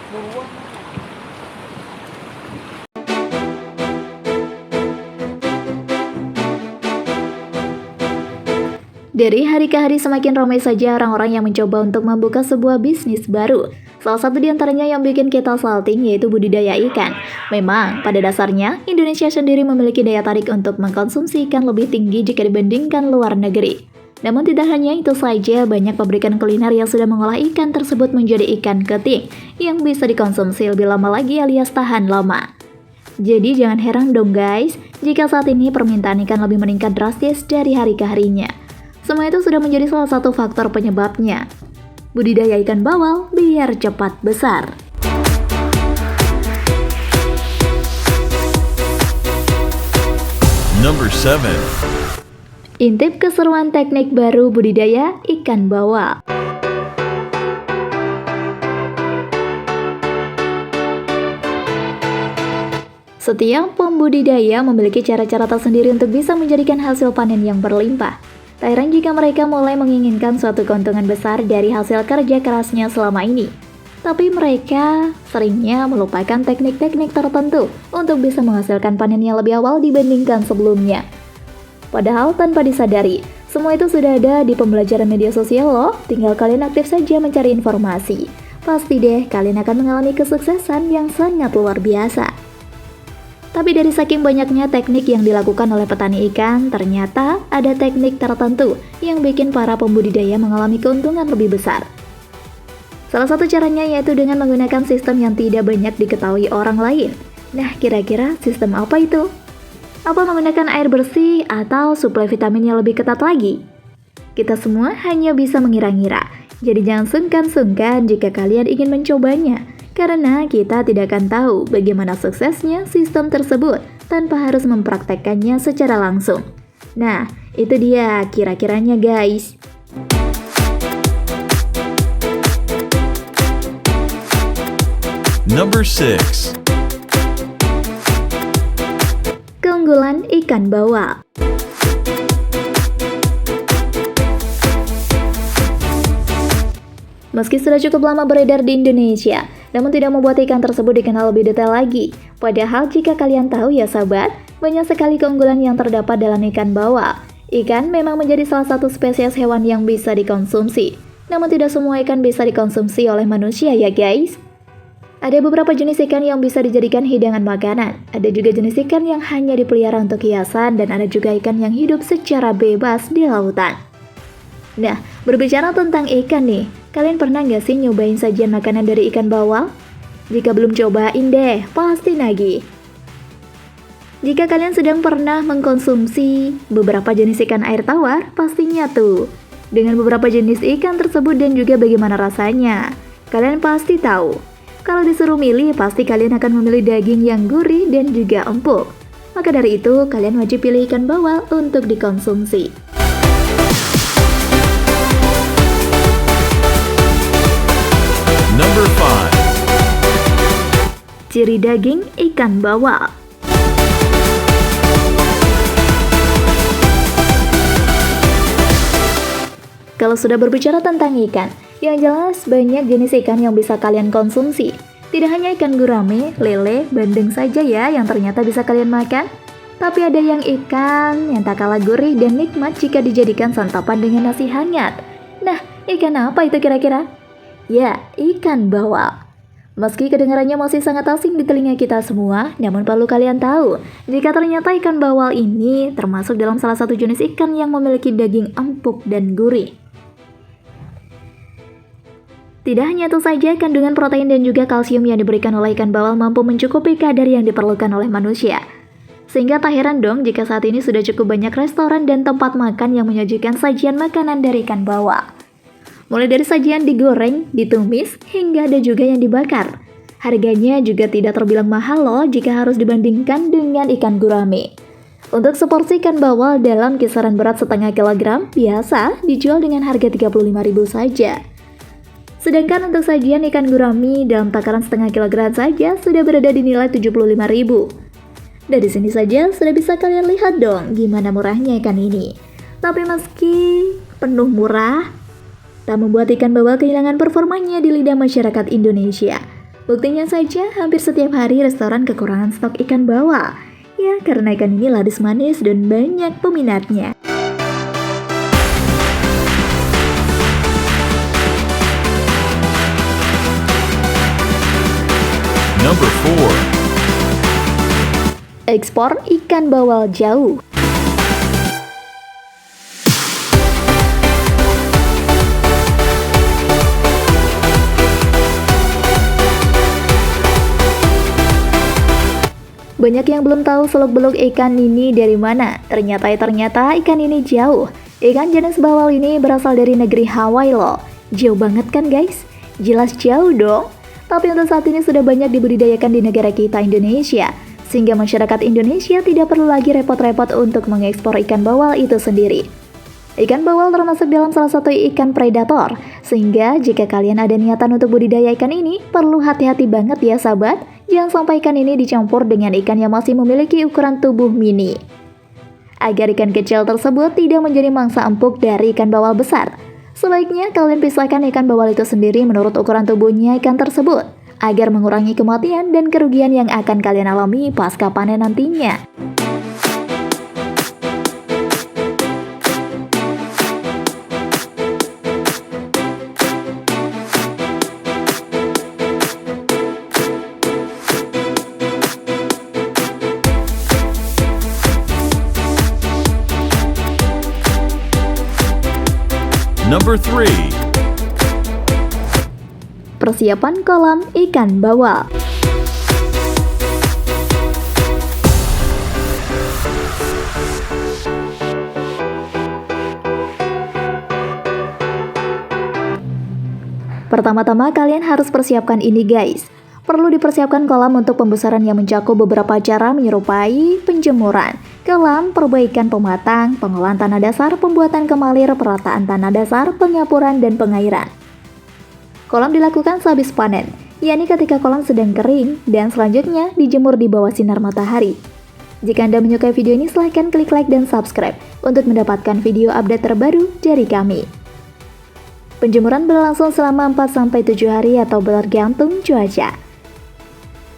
Dari hari ke hari semakin ramai saja orang-orang yang mencoba untuk membuka sebuah bisnis baru. Salah satu di antaranya yang bikin kita salting yaitu budidaya ikan. Memang, pada dasarnya, Indonesia sendiri memiliki daya tarik untuk mengkonsumsi ikan lebih tinggi jika dibandingkan luar negeri. Namun tidak hanya itu saja, banyak pabrikan kuliner yang sudah mengolah ikan tersebut menjadi ikan keting yang bisa dikonsumsi lebih lama lagi alias tahan lama. Jadi jangan heran dong guys, jika saat ini permintaan ikan lebih meningkat drastis dari hari ke harinya. Semua itu sudah menjadi salah satu faktor penyebabnya. Budidaya ikan bawal biar cepat besar. Number 7. Intip keseruan teknik baru budidaya ikan bawal. Setiap pembudidaya memiliki cara-cara tersendiri untuk bisa menjadikan hasil panen yang berlimpah. Tak heran jika mereka mulai menginginkan suatu keuntungan besar dari hasil kerja kerasnya selama ini. Tapi mereka seringnya melupakan teknik-teknik tertentu untuk bisa menghasilkan panen yang lebih awal dibandingkan sebelumnya. Padahal tanpa disadari, semua itu sudah ada di pembelajaran media sosial loh, tinggal kalian aktif saja mencari informasi. Pasti deh kalian akan mengalami kesuksesan yang sangat luar biasa. Tapi dari saking banyaknya teknik yang dilakukan oleh petani ikan, ternyata ada teknik tertentu yang bikin para pembudidaya mengalami keuntungan lebih besar. Salah satu caranya yaitu dengan menggunakan sistem yang tidak banyak diketahui orang lain. Nah, kira-kira sistem apa itu? Apa menggunakan air bersih atau suplai vitamin yang lebih ketat lagi? Kita semua hanya bisa mengira-ngira, jadi jangan sungkan-sungkan jika kalian ingin mencobanya. Karena kita tidak akan tahu bagaimana suksesnya sistem tersebut tanpa harus mempraktekkannya secara langsung. Nah, itu dia kira-kiranya guys. Number 6. Keunggulan ikan bawal. Meski sudah cukup lama beredar di Indonesia, namun tidak membuat ikan tersebut dikenal lebih detail lagi. Padahal jika kalian tahu ya sahabat, banyak sekali keunggulan yang terdapat dalam ikan bawal. Ikan memang menjadi salah satu spesies hewan yang bisa dikonsumsi. Namun tidak semua ikan bisa dikonsumsi oleh manusia ya guys. Ada beberapa jenis ikan yang bisa dijadikan hidangan makanan. Ada juga jenis ikan yang hanya dipelihara untuk hiasan dan ada juga ikan yang hidup secara bebas di lautan. Nah, berbicara tentang ikan nih, kalian pernah nggak sih nyobain sajian makanan dari ikan bawal? Jika belum cobain deh, pasti nagih. Jika kalian sedang pernah mengkonsumsi beberapa jenis ikan air tawar, pastinya tuh dengan beberapa jenis ikan tersebut dan juga bagaimana rasanya. Kalian pasti tahu, kalau disuruh milih, pasti kalian akan memilih daging yang gurih dan juga empuk. Maka dari itu, kalian wajib pilih ikan bawal untuk dikonsumsi. Number 5. Ciri daging ikan bawal. Kalau sudah berbicara tentang ikan, yang jelas banyak jenis ikan yang bisa kalian konsumsi. Tidak hanya ikan gurame, lele, bandeng saja ya yang ternyata bisa kalian makan. Tapi ada yang ikan yang tak kalah gurih dan nikmat jika dijadikan santapan dengan nasi hangat. Nah, ikan apa itu kira-kira? Ya, ikan bawal. Meski kedengarannya masih sangat asing di telinga kita semua, namun perlu kalian tahu, jika ternyata ikan bawal ini termasuk dalam salah satu jenis ikan yang memiliki daging empuk dan gurih. Tidak hanya itu saja, kandungan protein dan juga kalsium yang diberikan oleh ikan bawal mampu mencukupi kadar yang diperlukan oleh manusia. Sehingga tak heran dong jika saat ini sudah cukup banyak restoran dan tempat makan yang menyajikan sajian makanan dari ikan bawal. Mulai dari sajian digoreng, ditumis, hingga ada juga yang dibakar. Harganya juga tidak terbilang mahal loh jika harus dibandingkan dengan ikan gurame. Untuk seporsi ikan bawal dalam kisaran berat setengah kilogram, biasa dijual dengan harga 35.000 saja. Sedangkan untuk sajian ikan gurame dalam takaran setengah kilogram saja sudah berada di nilai 75.000. Dari sini saja sudah bisa kalian lihat dong gimana murahnya ikan ini. Tapi meski penuh murah, tak membuat ikan bawal kehilangan performanya di lidah masyarakat Indonesia. Buktinya saja, hampir setiap hari restoran kekurangan stok ikan bawal. Ya, karena ikan ini laris manis dan banyak peminatnya. Number 4. Ekspor ikan bawal jauh. Banyak yang belum tahu seluk-beluk ikan ini dari mana. Ternyata ikan ini jauh. Ikan jenis bawal ini berasal dari negeri Hawaii loh. Jauh banget kan guys? Jelas jauh dong. Tapi untuk saat ini sudah banyak dibudidayakan di negara kita Indonesia. Sehingga masyarakat Indonesia tidak perlu lagi repot-repot untuk mengekspor ikan bawal itu sendiri. Ikan bawal termasuk dalam salah satu ikan predator. Sehingga jika kalian ada niatan untuk budidaya ikan ini, perlu hati-hati banget ya sahabat. Jangan sampai ikan ini dicampur dengan ikan yang masih memiliki ukuran tubuh mini. Agar ikan kecil tersebut tidak menjadi mangsa empuk dari ikan bawal besar, sebaiknya kalian pisahkan ikan bawal itu sendiri menurut ukuran tubuhnya ikan tersebut, agar mengurangi kematian dan kerugian yang akan kalian alami pasca panen nantinya. Number 3. Persiapan kolam ikan bawal. Pertama-tama kalian harus persiapkan ini guys. Perlu dipersiapkan kolam untuk pembesaran yang mencakup beberapa cara menyerupai penjemuran, kolam, perbaikan pematang, pengolahan tanah dasar, pembuatan kemalir, perataan tanah dasar, pengapuran, dan pengairan. Kolam dilakukan sehabis panen, yakni ketika kolam sedang kering, dan selanjutnya dijemur di bawah sinar matahari. Jika Anda menyukai video ini, silahkan klik like dan subscribe untuk mendapatkan video update terbaru dari kami. Penjemuran berlangsung selama 4-7 hari atau bergantung cuaca.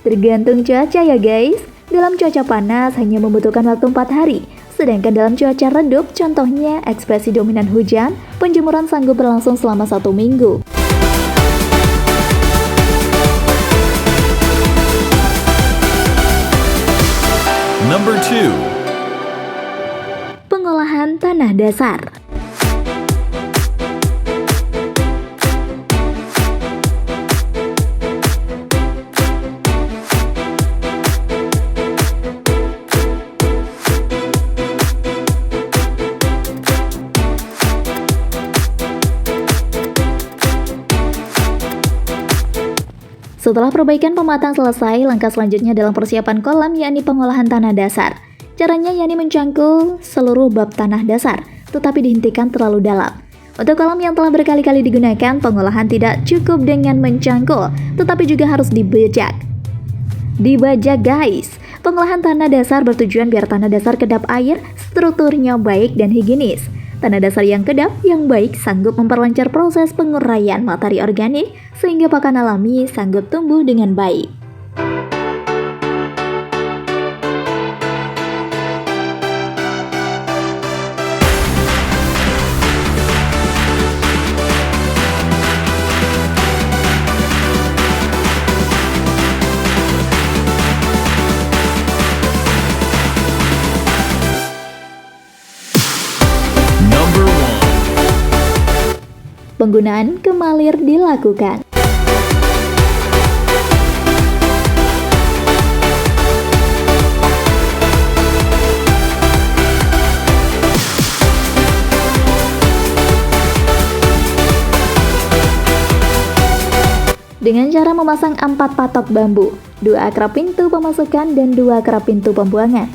Tergantung cuaca ya guys. Dalam cuaca panas hanya membutuhkan waktu 4 hari. Sedangkan dalam cuaca redup, contohnya ekspresi dominan hujan, penjemuran sanggup berlangsung selama 1 minggu. Number 2. Pengolahan tanah dasar. Setelah perbaikan pematang selesai, langkah selanjutnya dalam persiapan kolam yakni pengolahan tanah dasar. Caranya yakni mencangkul seluruh bab tanah dasar, tetapi dihentikan terlalu dalam. Untuk kolam yang telah berkali-kali digunakan, pengolahan tidak cukup dengan mencangkul, tetapi juga harus dibajak. Dibajak guys! Pengolahan tanah dasar bertujuan biar tanah dasar kedap air, strukturnya baik dan higienis. Tanah dasar yang kedap, yang baik sanggup memperlancar proses penguraian materi organik sehingga pakan alami sanggup tumbuh dengan baik. Penggunaan kemalir dilakukan. Dengan cara memasang 4 patok bambu, 2 akrab pintu pemasukan dan 2 akrab pintu pembuangan.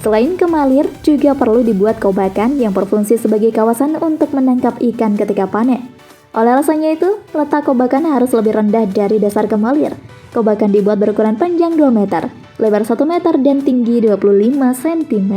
Selain kemalir, juga perlu dibuat kobakan yang berfungsi sebagai kawasan untuk menangkap ikan ketika panen. Oleh alasannya itu, letak kobakan harus lebih rendah dari dasar kemalir. Kobakan dibuat berukuran panjang 2 meter, lebar 1 meter, dan tinggi 25 cm.